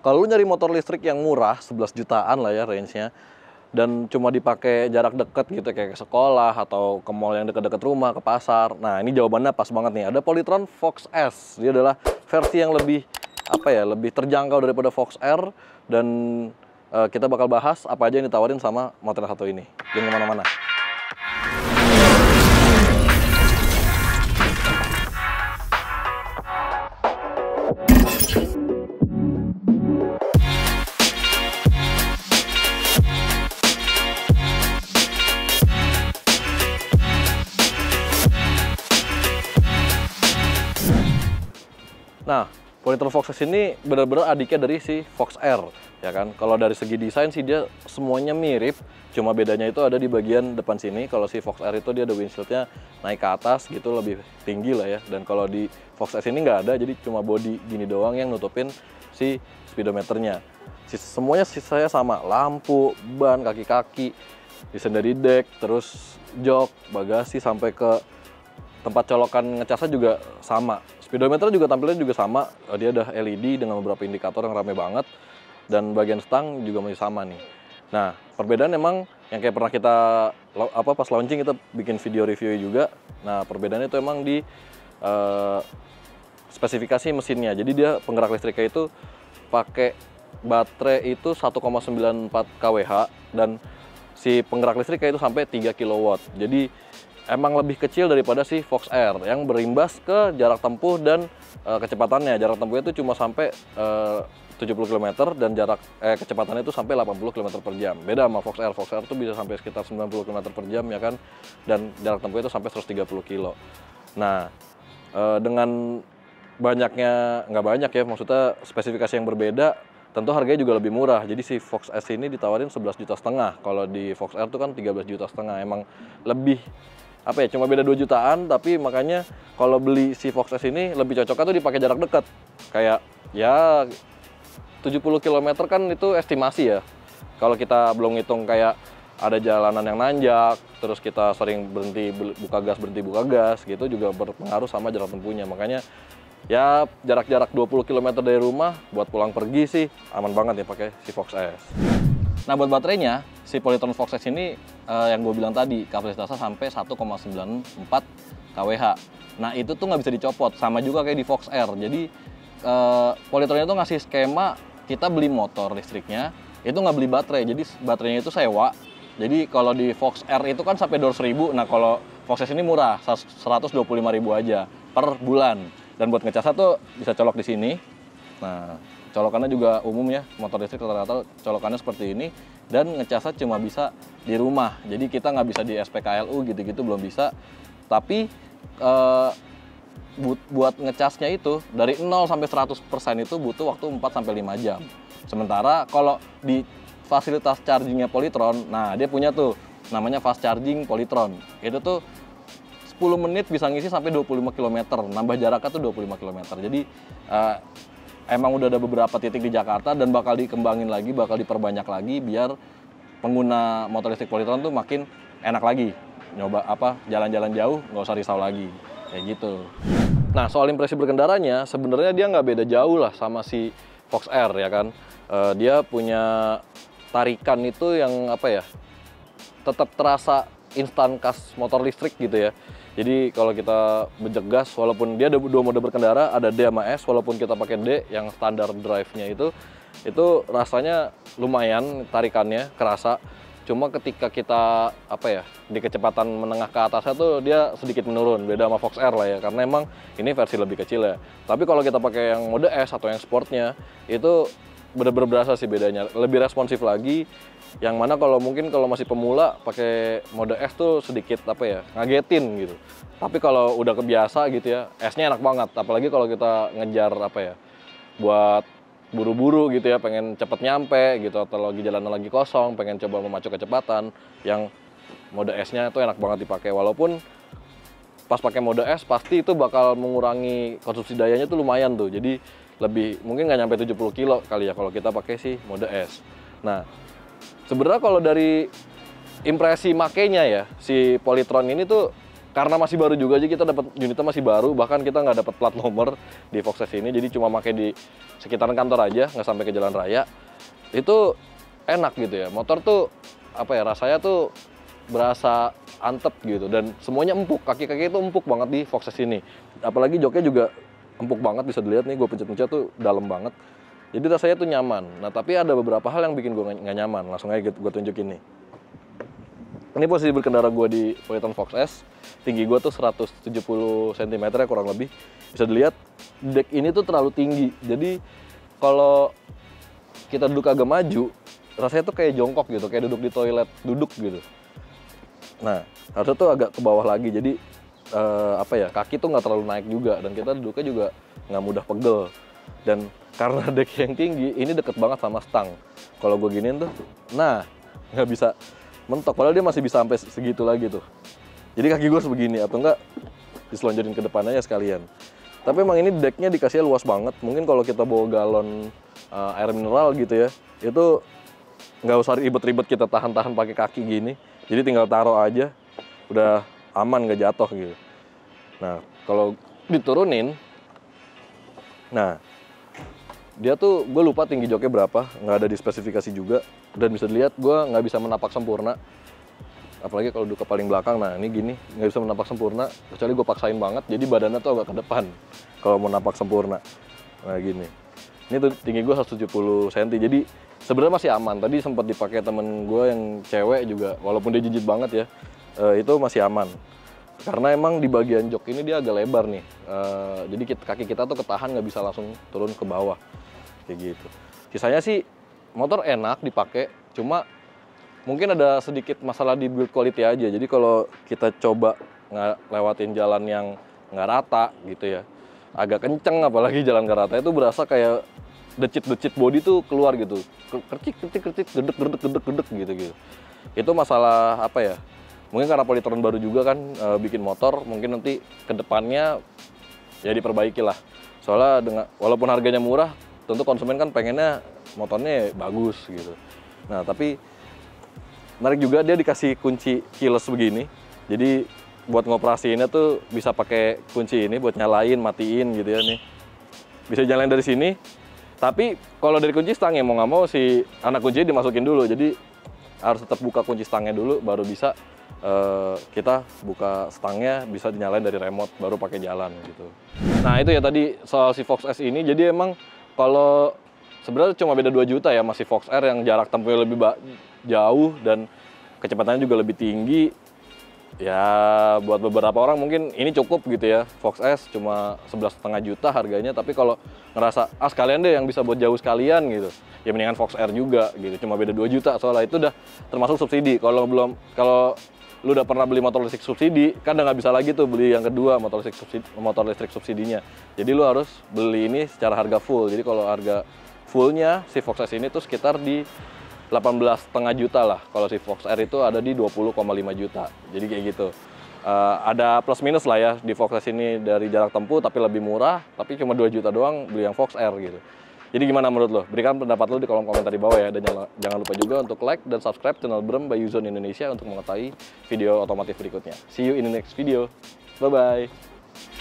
Kalau lu nyari motor listrik yang murah, 11 jutaan lah ya range-nya, dan cuma dipakai jarak deket gitu, kayak ke sekolah atau ke mall yang deket-deket rumah, ke pasar. Nah, ini jawabannya pas banget nih. Ada Polytron Fox S. Dia adalah versi yang lebih, lebih terjangkau daripada Fox R. Dan kita bakal bahas apa aja yang ditawarin sama motor satu ini. Jangan kemana-mana. Nah, Polytron Fox S ini benar-benar adiknya dari si Fox R, ya kan? Kalau dari segi desain sih dia semuanya mirip, cuma bedanya itu ada di bagian depan sini. Kalau si Fox R itu dia ada windshieldnya naik ke atas gitu, lebih tinggi lah ya. Dan kalau di Fox S ini nggak ada, jadi cuma body gini doang yang nutupin si speedometernya. Semuanya sisanya sama, lampu, ban, kaki-kaki, desain dari deck, terus jok, bagasi, sampai ke tempat colokan ngecasnya juga sama. Speedometer juga tampilannya juga sama. Dia ada LED dengan beberapa indikator yang rame banget. Dan bagian stang juga masih sama nih. Nah, perbedaan emang yang kayak pernah kita pas launching kita bikin video review juga. Nah, perbedaannya itu emang di spesifikasi mesinnya. Jadi dia penggerak listriknya itu pakai baterai itu 1,94 kWh dan si penggerak listriknya itu sampai 3 kW. Jadi emang lebih kecil daripada si Fox R yang berimbas ke jarak tempuh dan kecepatannya. Jarak tempuhnya itu cuma sampai 70 km dan kecepatannya itu sampai 80 km per jam. Beda sama Fox R. Fox R itu bisa sampai sekitar 90 km per jam ya kan. Dan jarak tempuhnya itu sampai 130 km. Nah, dengan banyaknya, nggak banyak ya, maksudnya spesifikasi yang berbeda, tentu harganya juga lebih murah. Jadi si Fox S ini ditawarin 11,5 juta. Kalau di Fox R itu kan 13,5 juta. Emang lebih cuma beda 2 jutaan, tapi makanya kalau beli si Fox S ini lebih cocoknya tuh dipakai jarak dekat. Kayak ya 70 km kan itu estimasi ya. Kalau kita belum ngitung kayak ada jalanan yang nanjak, terus kita sering berhenti buka gas gitu juga berpengaruh sama jarak tempuhnya. Makanya ya jarak-jarak 20 km dari rumah buat pulang pergi sih aman banget ya pakai si Fox S. Nah, buat baterainya, si Polytron Fox S ini yang gue bilang tadi, kapasitasnya sampai 1,94 kWh. Nah, itu tuh nggak bisa dicopot, sama juga kayak di Fox R. Jadi, Polytronnya tuh ngasih skema, kita beli motor listriknya, itu nggak beli baterai, jadi baterainya itu sewa. Jadi, kalau di Fox R itu kan sampai 200.000, nah kalau Fox S ini murah, 125.000 aja per bulan. Dan buat ngecasnya tuh bisa colok di sini. Nah, colokannya juga umum ya, motor listrik rata-rata colokannya seperti ini. Dan ngecasnya cuma bisa di rumah, jadi kita nggak bisa di SPKLU gitu-gitu, belum bisa. Tapi buat ngecasnya itu dari 0 sampai 100% itu butuh waktu 4-5 jam. Sementara kalau di fasilitas chargingnya Polytron, nah dia punya tuh namanya fast charging Polytron. Itu tuh 10 menit bisa ngisi sampai 25 km, nambah jaraknya tuh 25 km. Jadi emang udah ada beberapa titik di Jakarta dan bakal dikembangin lagi, bakal diperbanyak lagi biar pengguna motor listrik Polytron tuh makin enak lagi. Nyoba jalan-jalan jauh nggak usah risau lagi, kayak gitu. Nah, soal impresi berkendaranya sebenarnya dia nggak beda jauh lah sama si Fox R ya kan. Dia punya tarikan itu yang tetap terasa instan khas motor listrik gitu ya. Jadi kalau kita bejek gas, walaupun dia ada 2 mode berkendara, ada D sama S, walaupun kita pakai D yang standar drive-nya itu rasanya lumayan tarikannya kerasa. Cuma ketika kita di kecepatan menengah ke atasnya tuh dia sedikit menurun, beda sama Fox R lah ya, karena emang ini versi lebih kecil ya. Tapi kalau kita pakai yang mode S atau yang sportnya itu bener-bener berasa sih bedanya, lebih responsif lagi. Yang mana kalau masih pemula pakai mode S tuh sedikit ngagetin gitu. Tapi kalau udah kebiasa gitu ya, S-nya enak banget. Apalagi kalau kita ngejar buat buru-buru gitu ya, pengen cepet nyampe gitu, atau lagi jalanan lagi kosong, pengen coba memacu kecepatan, yang mode S-nya itu enak banget dipakai. Walaupun pas pakai mode S pasti itu bakal mengurangi konsumsi dayanya tuh lumayan tuh. Jadi mungkin nggak nyampe 70 kilo kali ya kalau kita pakai si mode S. Nah, sebenarnya kalau dari impresi makainya ya, si Polytron ini tuh karena masih baru juga aja kita dapat unitnya masih baru, bahkan kita nggak dapat plat nomor di Fox S ini, jadi cuma pakai di sekitaran kantor aja, nggak sampai ke jalan raya. Itu enak gitu ya, motor tuh apa ya, rasanya tuh berasa antep gitu, dan semuanya empuk, kaki-kaki itu empuk banget di Fox S ini. Apalagi joknya juga empuk banget, bisa dilihat nih, gue pencet-pencet tuh dalam banget. Jadi rasanya tuh nyaman. Nah tapi ada beberapa hal yang bikin gue nggak nyaman, langsung aja gue tunjukin nih. Ini posisi berkendara gue di Polyton Fox S. Tinggi gue tuh 170 cm ya kurang lebih. Bisa dilihat deck ini tuh terlalu tinggi. Jadi kalau kita duduk agak maju, rasanya tuh kayak jongkok gitu, kayak duduk di toilet, duduk gitu. Nah, harusnya tuh agak ke bawah lagi. Jadi apa ya, kaki tuh nggak terlalu naik juga, dan kita duduknya juga nggak mudah pegel. Dan karena deck yang tinggi, ini deket banget sama stang. Kalau gue giniin tuh, nah nggak bisa mentok. Padahal dia masih bisa sampai segitu lagi tuh. Jadi kaki gue sebegini, atau enggak diselonjorin ke depan aja sekalian. Tapi emang ini decknya dikasihnya luas banget. Mungkin kalau kita bawa galon air mineral gitu ya, itu nggak usah ribet-ribet kita tahan-tahan pakai kaki gini. Jadi tinggal taruh aja, udah aman, nggak jatuh gitu. Nah, kalau diturunin, nah dia tuh, gue lupa tinggi joknya berapa, nggak ada di spesifikasi juga. Dan bisa dilihat gue nggak bisa menapak sempurna. Apalagi kalau duduk ke paling belakang, nah ini gini, nggak bisa menapak sempurna, kecuali gue paksain banget, jadi badannya tuh agak ke depan kalau mau napak sempurna. Nah gini, ini tuh tinggi gue 170 cm, jadi sebenarnya masih aman. Tadi sempat dipakai temen gue yang cewek juga, walaupun dia jijit banget ya, itu masih aman. Karena emang di bagian jok ini dia agak lebar nih, jadi kaki kita tuh ketahan, nggak bisa langsung turun ke bawah, kayak gitu. Sisanya sih motor enak dipakai, cuma mungkin ada sedikit masalah di build quality aja. Jadi kalau kita coba lewatin jalan yang nggak rata gitu ya, agak kenceng, apalagi jalan nggak rata, itu berasa kayak decit body tuh keluar gitu, kercik, gedek gitu. Itu masalah apa ya? Mungkin karena Polytron baru juga kan bikin motor, mungkin nanti kedepannya ya diperbaiki lah. Soalnya walaupun harganya murah, tentu konsumen kan pengennya motornya bagus gitu. Nah tapi menarik juga, dia dikasih kunci keyless begini. Jadi buat ngoperasiinnya tuh bisa pakai kunci ini buat nyalain, matiin gitu ya nih. Bisa nyalain dari sini. Tapi kalau dari kunci stangnya mau nggak mau si anak kuncinya dimasukin dulu. Jadi harus tetap buka kunci stangnya dulu, baru bisa kita buka stangnya, bisa dinyalain dari remote, baru pakai jalan gitu. Nah itu ya tadi soal si Fox S ini. Jadi emang kalau sebenarnya cuma beda 2 juta ya, masih Fox R yang jarak tempuhnya lebih jauh dan kecepatannya juga lebih tinggi. Ya buat beberapa orang mungkin ini cukup gitu ya, Fox S cuma 11,5 juta harganya. Tapi kalau ngerasa sekalian deh yang bisa buat jauh sekalian gitu, ya mendingan Fox R juga gitu, cuma beda 2 juta. Soalnya itu udah termasuk subsidi. Kalau lu udah pernah beli motor listrik subsidi, kan udah nggak bisa lagi tuh beli yang kedua, motor listrik subsidinya. Jadi lu harus beli ini secara harga full. Jadi kalau harga fullnya si Fox S ini tuh sekitar di 18,5 juta lah. Kalau si Fox R itu ada di 20,5 juta. Jadi kayak gitu. Ada plus minus lah ya di Fox S ini dari jarak tempuh, tapi lebih murah. Tapi cuma 2 juta doang beli yang Fox R gitu. Jadi gimana menurut lo? Berikan pendapat lo di kolom komentar di bawah ya. Dan jangan lupa juga untuk like dan subscribe channel Brem by Yuzon Indonesia untuk mengetahui video otomotif berikutnya. See you in the next video. Bye-bye.